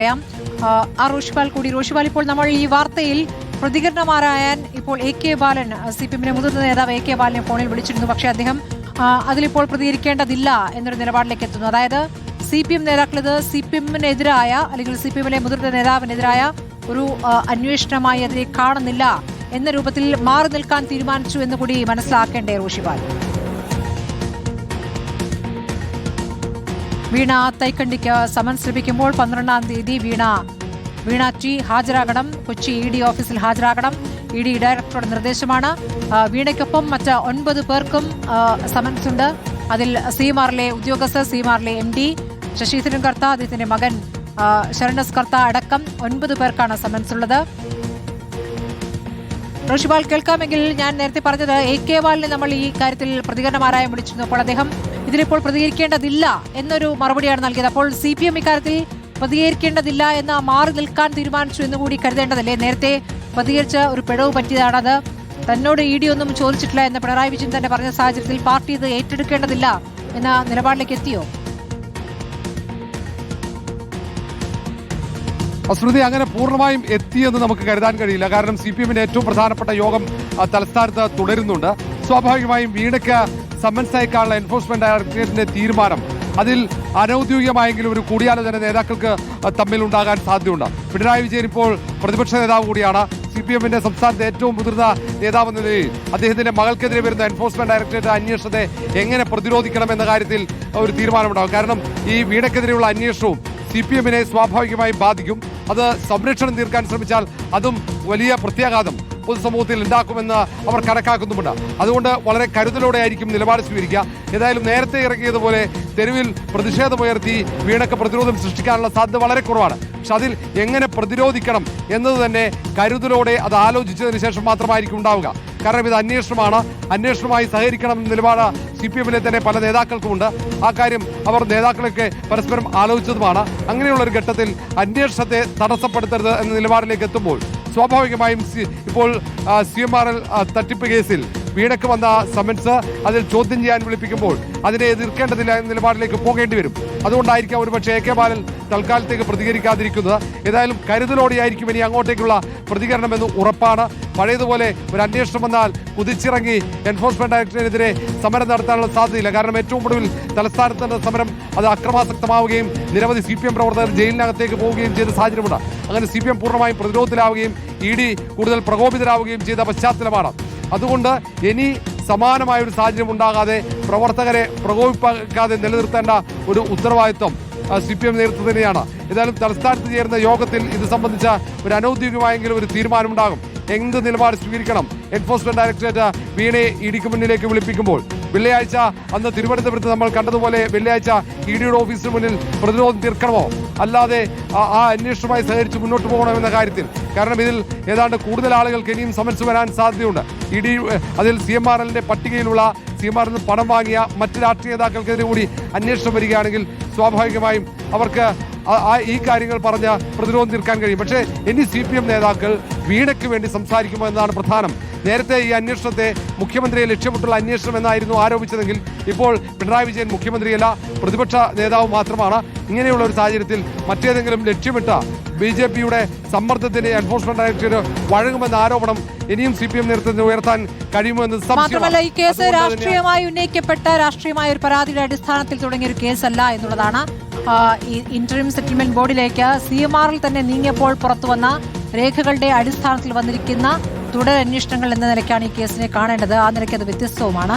റോഷിപാൽ കൂടി. റോഷിപാൽ, ഇപ്പോൾ നമ്മൾ ഈ വാർത്തയിൽ പ്രതികരണമാരായാൻ ഇപ്പോൾ എ കെ ബാലൻ, CPM-ന്റെ മുതിർന്ന നേതാവ് എ കെ ബാലനെ ഫോണിൽ വിളിച്ചിരുന്നു. പക്ഷേ അദ്ദേഹം അതിലിപ്പോൾ പ്രതികരിക്കേണ്ടതില്ല എന്നൊരു നിലപാടിലേക്ക് എത്തുന്നു. അതായത് CPM നേതാക്കൾ ഇത് CPM-നെതിരായ അല്ലെങ്കിൽ CPM-ലെ മുതിർന്ന നേതാവിനെതിരായ ഒരു അന്വേഷണമായി അതിനെ കാണുന്നില്ല എന്ന രൂപത്തിൽ മാറി നിൽക്കാൻ തീരുമാനിച്ചു എന്ന് കൂടി മനസ്സിലാക്കേണ്ടേ റോഷിപാൽ? വീണ തൈക്കണ്ടിക്ക് സമൻസ് ലഭിക്കുമ്പോൾ 12-ാം തീയതി വീണ ടി ഹാജരാകണം. കൊച്ചി ED ഓഫീസിൽ ഹാജരാകണം. ED ഡയറക്ടറുടെ നിർദ്ദേശമാണ്. വീണയ്ക്കൊപ്പം മറ്റ് 9 പേർക്കും സമൻസ് ഉണ്ട്. അതിൽ CMR-ലെ ഉദ്യോഗസ്ഥർ, CMR-ലെ MD ശശീന്ദ്രൻ കർത്ത, അദ്ദേഹത്തിന്റെ മകൻ ശരണസ് കർത്ത അടക്കം 9 പേർക്കാണ് സമൻസ് ഉള്ളത്. റോഷിപാൽ, കേൾക്കാമെങ്കിൽ ഞാൻ നേരത്തെ പറഞ്ഞത് എ കെ ബാലിനെ നമ്മൾ ഈ കാര്യത്തിൽ പ്രതികരണമാരായം വിളിച്ചിരുന്നു. അപ്പോൾ അദ്ദേഹം ഇതിലിപ്പോൾ പ്രതികരിക്കേണ്ടതില്ല എന്നൊരു മറുപടിയാണ് നൽകിയത്. അപ്പോൾ CPM ഇക്കാര്യത്തിൽ പ്രതികരിക്കേണ്ടതില്ല എന്ന് മാറി നിൽക്കാൻ തീരുമാനിച്ചു എന്നുകൂടി കരുതേണ്ടതല്ലേ? നേരത്തെ പ്രതികരിച്ച ഒരു പിഴവ് പറ്റിയതാണത്. തന്നോട് ED ഒന്നും ചോദിച്ചിട്ടില്ല എന്ന് പിണറായി വിജയൻ തന്നെ പറഞ്ഞ സാഹചര്യത്തിൽ പാർട്ടി ഇത് ഏറ്റെടുക്കേണ്ടതില്ല എന്ന നിലപാടിലേക്ക് എത്തിയോ? സ്മൃതി, അങ്ങനെ പൂർണ്ണമായും എത്തിയെന്ന് നമുക്ക് കരുതാൻ കഴിയില്ല. കാരണം CPM-ന്റെ ഏറ്റവും പ്രധാനപ്പെട്ട യോഗം തലസ്ഥാനത്ത് തുടരുന്നുണ്ട്. സ്വാഭാവികമായും വീണയ്ക്ക് സമൻസ് അയക്കാനുള്ള എൻഫോഴ്സ്മെന്റ് ഡയറക്ടറേറ്റിന്റെ തീരുമാനം അതിൽ അനൌദ്യോഗികമായെങ്കിലും ഒരു കൂടിയാലോചന നേതാക്കൾക്ക് തമ്മിൽ ഉണ്ടാകാൻ സാധ്യതയുണ്ട്. പിണറായി വിജയൻ ഇപ്പോൾ പ്രതിപക്ഷ നേതാവ് കൂടിയാണ്. CPM-ന്റെ സംസ്ഥാനത്തെ ഏറ്റവും മുതിർന്ന നേതാവ് എന്ന നിലയിൽ അദ്ദേഹത്തിന്റെ മകൾക്കെതിരെ വരുന്ന എൻഫോഴ്സ്മെന്റ് ഡയറക്ടറേറ്റ് അന്വേഷണത്തെ എങ്ങനെ പ്രതിരോധിക്കണം എന്ന കാര്യത്തിൽ ഒരു തീരുമാനമുണ്ടാകും. കാരണം ഈ വീണയ്ക്കെതിരെയുള്ള അന്വേഷണവും CPM-നെ സ്വാഭാവികമായും ബാധിക്കും. അത് സംരക്ഷണം തീർക്കാൻ ശ്രമിച്ചാൽ അതും വലിയ പ്രത്യാഘാതം പൊതുസമൂഹത്തിൽ ഉണ്ടാക്കുമെന്ന് അവർ കണക്കാക്കുന്നുമുണ്ട്. അതുകൊണ്ട് വളരെ കരുതലോടെ ആയിരിക്കും നിലപാട് സ്വീകരിക്കുക. ഏതായാലും നേരത്തെ ഇറങ്ങിയതുപോലെ തെരുവിൽ പ്രതിഷേധമുയർത്തി വീണയ്ക്ക് പ്രതിരോധം സൃഷ്ടിക്കാനുള്ള സാധ്യത വളരെ കുറവാണ്. പക്ഷെ അതിൽ എങ്ങനെ പ്രതിരോധിക്കണം എന്നത് തന്നെ കരുതലോടെ അത് ആലോചിച്ചതിന് ശേഷം മാത്രമായിരിക്കും ഉണ്ടാവുക. കാരണം ഇത് അന്വേഷണമാണ്. അന്വേഷണവുമായി സഹകരിക്കണം എന്ന നിലപാട് CPM-ലെ തന്നെ പല നേതാക്കൾക്കുമുണ്ട്. ആ കാര്യം അവർ നേതാക്കളൊക്കെ പരസ്പരം ആലോചിച്ചതുമാണ്. അങ്ങനെയുള്ള ഒരു ഘട്ടത്തിൽ അന്വേഷണത്തെ തടസ്സപ്പെടുത്തരുത് എന്ന നിലപാടിലേക്ക് എത്തുമ്പോൾ സ്വാഭാവികമായും ഇപ്പോൾ CMR തട്ടിപ്പ് കേസിൽ വീണയ്ക്ക് വന്ന സമൻസ് അതിൽ ചോദ്യം ചെയ്യാൻ വിളിപ്പിക്കുമ്പോൾ അതിനെ എതിർക്കേണ്ടതില്ല എന്ന നിലപാടിലേക്ക് പോകേണ്ടി വരും. അതുകൊണ്ടായിരിക്കാം ഒരുപക്ഷെ എ കെ ബാലൻ തൽക്കാലത്തേക്ക് പ്രതികരിക്കാതിരിക്കുന്നത്. ഏതായാലും കരുതലോടെയായിരിക്കും ഇനി അങ്ങോട്ടേക്കുള്ള പ്രതികരണമെന്ന് ഉറപ്പാണ്. പഴയതുപോലെ ഒരു അന്വേഷണം വന്നാൽ കുതിച്ചിറങ്ങി എൻഫോഴ്സ്മെന്റ് ഡയറക്ടറേറ്റിനെതിരെ സമരം നടത്താനുള്ള സാധ്യതയില്ല. കാരണം ഏറ്റവും ഒടുവിൽ തലസ്ഥാനത്ത് സമരം അത് അക്രമാസക്തമാവുകയും നിരവധി CPM പ്രവർത്തകർ ജയിലിനകത്തേക്ക് പോവുകയും ചെയ്ത സാഹചര്യമുണ്ട്. അങ്ങനെ CPM പൂർണ്ണമായും പ്രതിരോധത്തിലാവുകയും ED കൂടുതൽ പ്രകോപിതരാവുകയും ചെയ്ത പശ്ചാത്തലമാണ്. അതുകൊണ്ട് ഇനി സമാനമായ ഒരു സാഹചര്യം ഉണ്ടാകാതെ പ്രവർത്തകരെ പ്രകോപിപ്പിക്കാതെ നിലനിർത്തേണ്ട ഒരു ഉത്തരവാദിത്വം CPM നേതൃത്വത്തിനെയാണ്. ഏതായാലും തലസ്ഥാനത്ത് ചേരുന്ന യോഗത്തിൽ ഇത് സംബന്ധിച്ച ഒരു അനൌദ്യോഗികമായെങ്കിലും ഒരു തീരുമാനമുണ്ടാകും. എന്ത് നിലപാട് സ്വീകരിക്കണം? എൻഫോഴ്സ്മെന്റ് ഡയറക്ടറേറ്റ് വീണയെ ED-ക്ക് മുന്നിലേക്ക് വിളിപ്പിക്കുമ്പോൾ വെള്ളിയാഴ്ച അന്ന് തിരുവനന്തപുരത്ത് നമ്മൾ കണ്ടതുപോലെ വെള്ളിയാഴ്ച ED-യുടെ ഓഫീസിന് മുന്നിൽ പ്രതിരോധം തീർക്കണമോ, അല്ലാതെ ആ അന്വേഷണവുമായി സഹകരിച്ച് മുന്നോട്ട് പോകണമെന്ന കാര്യത്തിൽ? കാരണം ഇതിൽ ഏതാണ്ട് കൂടുതൽ ആളുകൾക്ക് ഇനിയും സമൻസ് വരാൻ സാധ്യതയുണ്ട്. ED അതിൽ CMR-ന്റെ പട്ടികയിലുള്ള CMR-ൽ നിന്ന് പണം വാങ്ങിയ മറ്റ് രാഷ്ട്രീയ നേതാക്കൾക്കെതിരെ കൂടി അന്വേഷണം വരികയാണെങ്കിൽ സ്വാഭാവികമായും അവർക്ക് ഈ കാര്യങ്ങൾ പറഞ്ഞ് പ്രതിരോധം തീർക്കാൻ കഴിയും. പക്ഷേ ഇനി CPM നേതാക്കൾ വീണയ്ക്ക് വേണ്ടി സംസാരിക്കുമോ എന്നതാണ് പ്രധാനം. നേരത്തെ ഈ അന്വേഷണത്തെ മുഖ്യമന്ത്രിയെ ലക്ഷ്യമിട്ടുള്ള അന്വേഷണം എന്നായിരുന്നു ആരോപിച്ചതെങ്കിൽ ഇപ്പോൾ പിണറായി വിജയൻ മുഖ്യമന്ത്രിയല്ല, പ്രതിപക്ഷ നേതാവ് മാത്രമാണ്. ഇങ്ങനെയുള്ള ഒരു സാഹചര്യത്തിൽ മറ്റേതെങ്കിലും ലക്ഷ്യമിട്ട BJP-യുടെ സമ്മർദ്ദത്തിന് എൻഫോഴ്സ്മെന്റ് ഡയറക്ടറേറ്റ് വഴങ്ങുമെന്ന ആരോപണം ഇനിയും CPM നേതൃത്വത്തിന് ഉയർത്താൻ കഴിയുമോ എന്ന് മാത്രമല്ല, ഈ കേസ് രാഷ്ട്രീയമായി ഉന്നയിക്കപ്പെട്ട രാഷ്ട്രീയമായ ഒരു പരാതിയുടെ അടിസ്ഥാനത്തിൽ തുടങ്ങിയ ഒരു കേസല്ല എന്നുള്ളതാണ്. ഇന്ററിം സെറ്റിൽമെന്റ് ബോർഡിലേക്ക് CMR-ൽ തന്നെ നീങ്ങിയപ്പോൾ പുറത്തുവന്ന രേഖകളുടെ അടിസ്ഥാനത്തിൽ വന്നിരിക്കുന്ന തുടരന്വേഷണങ്ങൾ എന്ന നിലയ്ക്കാണ് ഈ കേസിനെ കാണേണ്ടത്. ആ നിലയ്ക്ക് അത് വ്യത്യസ്തവുമാണ്.